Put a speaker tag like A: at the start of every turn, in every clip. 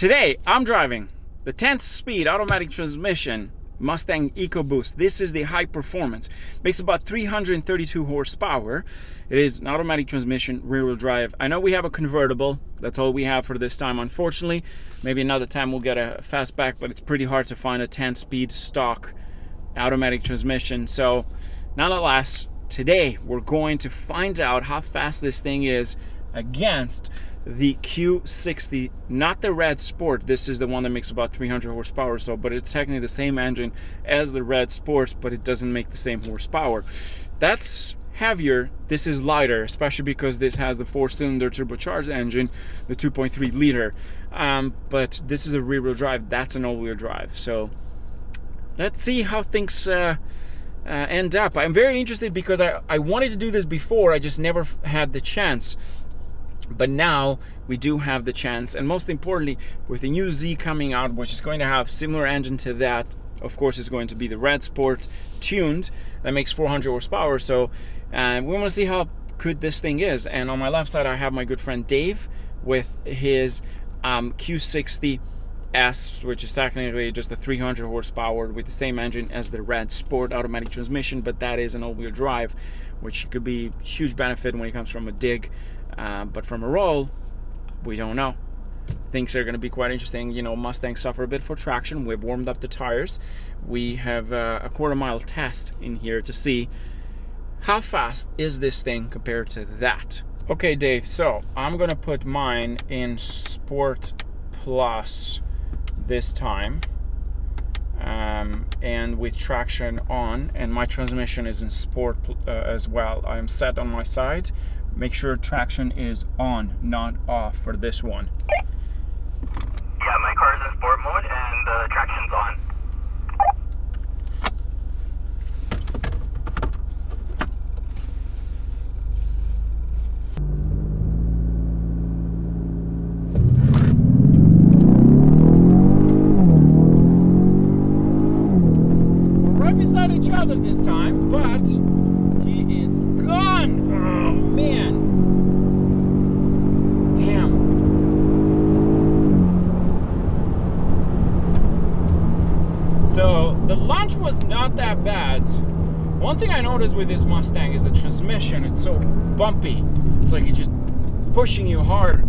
A: Today, I'm driving the 10-speed automatic transmission Mustang EcoBoost. This is the high performance. Makes about 332 horsepower. It is an automatic transmission, rear-wheel drive. I know we have a convertible. That's all we have for this time, unfortunately. Maybe another time we'll get a fastback, but it's pretty hard to find a 10-speed stock automatic transmission. So, nonetheless, today we're going to find out how fast this thing is against the Q60, not the Red Sport. This is the one that makes about 300 horsepower or so, but it's technically the same engine as the Red Sports, but it doesn't make the same horsepower. That's heavier. This is lighter, especially because this has the 4-cylinder turbocharged engine, the 2.3 liter. But this is a rear-wheel drive. That's an all-wheel drive. So let's see how things end up. I'm very interested because I wanted to do this before. I just never had the chance. But now we do have the chance, and most importantly, with the new Z coming out, which is going to have similar engine to that. Of course, it's going to be the Red Sport tuned that makes 400 horsepower. So we want to see how good this thing is. And on my left side, I have my good friend Dave with his Q60 S, which is technically just a 300 horsepower with the same engine as the Red Sport automatic transmission, but that is an all-wheel drive, which could be a huge benefit when it comes from a dig. But from a roll, we don't know. Things are going to be quite interesting. You know, Mustangs suffer a bit for traction. We've warmed up the tires. We have a quarter-mile test in here to see how fast is this thing compared to that. Okay, Dave, so I'm going to put mine in Sport Plus this time. And with traction on, and my transmission is in Sport as well. I am set on my side. Make sure traction is on, not off for this one.
B: Yeah, my car is in sport mode and traction's on.
A: We're right beside each other this time, but he is gone. Oh man. Damn. So the launch was not that bad. One thing I noticed with this Mustang is the transmission. It's so bumpy. It's like it's just pushing you hard.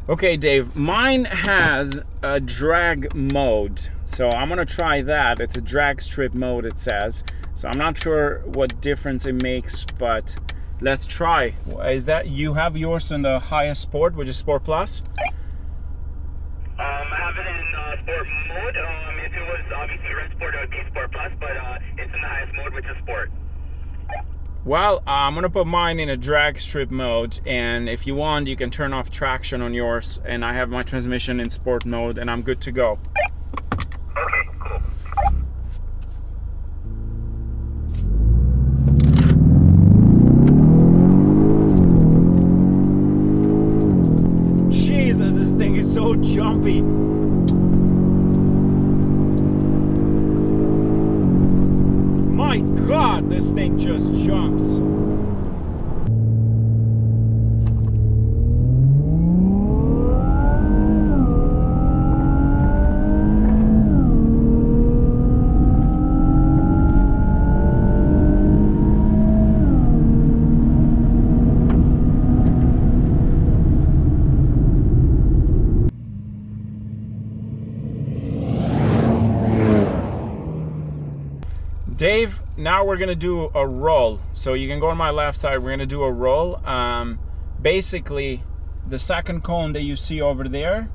A: Okay, Dave, mine has a drag mode, so I'm gonna try that. It's a drag strip mode, it says. So I'm not sure what difference it makes, but let's try. Is that, you have yours in the highest sport, which is Sport Plus?
B: I have it in sport mode. If it was obviously Red Sport, it would be Sport Plus, but it's in the highest mode, which is Sport.
A: Well, I'm gonna put mine in a drag strip mode, and if you want, you can turn off traction on yours, and I have my transmission in sport mode, and I'm good to go.
B: Okay, cool.
A: Jesus, this thing is so jumpy. My God, this thing just jumps. Dave, now we're gonna do a roll. So you can go on my left side, we're gonna do a roll. Basically, the second cone that you see over there,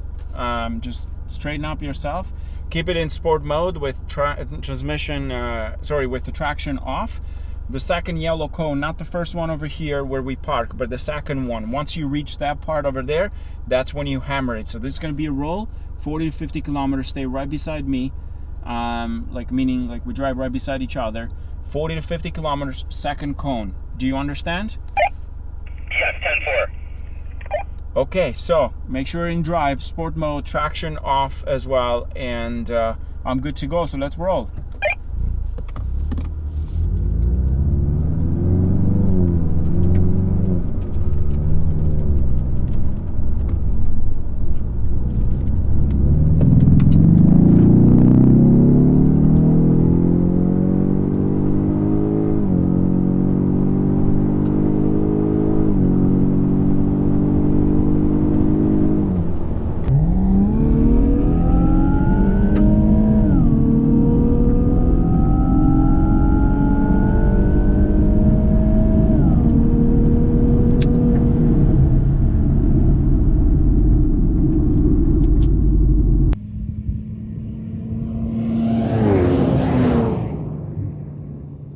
A: just straighten up yourself. Keep it in sport mode with transmission, with the traction off. The second yellow cone, not the first one over here where we park, but the second one. Once you reach that part over there, that's when you hammer it. So this is gonna be a roll, 40 to 50 kilometers, stay right beside me. Meaning we drive right beside each other, 40 to 50 kilometers, second cone. Do you understand?
B: Yes, 10-4.
A: Okay, so make sure you're in drive, sport mode, traction off as well, and I'm good to go, so let's roll.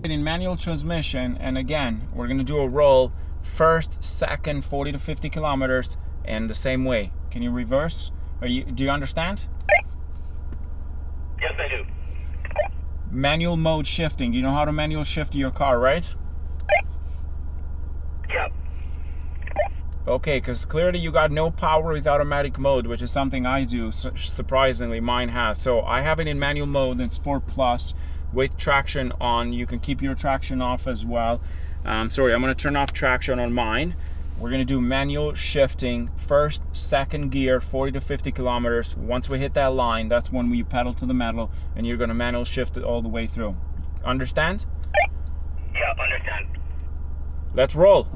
A: In manual transmission, and again, we're gonna do a roll first, second, 40 to 50 kilometers, and the same way. Can you reverse? Do you understand?
B: Yes, I do.
A: Manual mode shifting. You know how to manual shift your car, right?
B: Yep.
A: Okay, because clearly you got no power with automatic mode, which is something I do. Surprisingly, mine has. So I have it in manual mode in Sport Plus with traction on. You can keep your traction off as well. Sorry, I'm going to turn off traction on mine. We're going to do manual shifting, first, second gear, 40 to 50 kilometers. Once we hit that line, that's when we pedal to the metal, and you're going to manual shift it all the way through. Understand?
B: Yeah, understand.
A: Let's roll.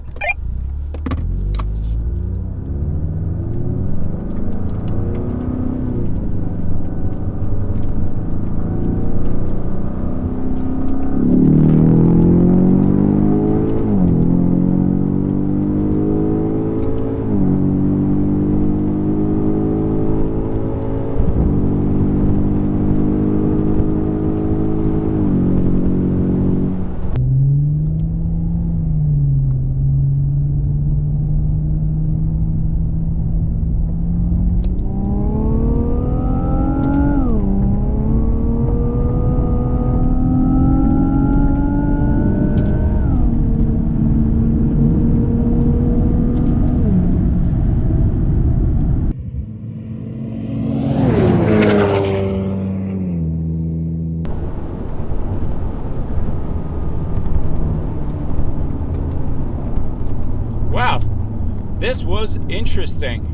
A: Wow, this was interesting.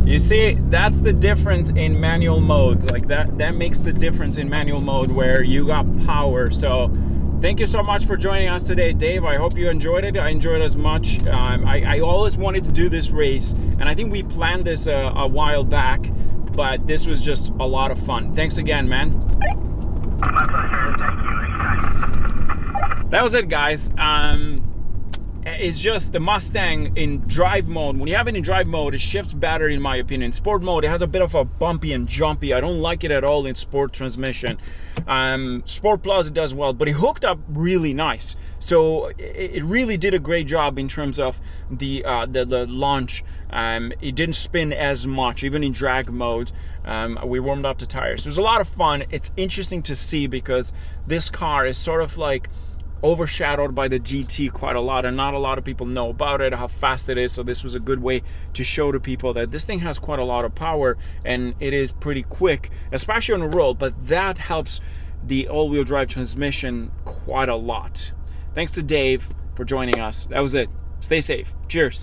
A: You see, that's the difference in manual mode. Like that makes the difference in manual mode where you got power. So thank you so much for joining us today, Dave. I hope you enjoyed it. I enjoyed it as much. I always wanted to do this race, and I think we planned this a while back, but this was just a lot of fun. Thanks again, man.
B: My pleasure. Thank you. Anytime.
A: That was it, guys. It's just the Mustang in drive mode. When you have it in drive mode, it shifts better, in my opinion. Sport mode, it has a bit of a bumpy and jumpy. I don't like it at all in sport transmission. Sport Plus, it does well, but it hooked up really nice. So it really did a great job in terms of the launch. It didn't spin as much, even in drag mode. We warmed up the tires. It was a lot of fun. It's interesting to see because this car is sort of like overshadowed by the GT quite a lot, and not a lot of people know about it, how fast it is. So this was a good way to show to people that this thing has quite a lot of power and it is pretty quick, especially on the road, but that helps the all-wheel drive transmission quite a lot. Thanks to Dave for joining us. That was it. Stay safe. Cheers.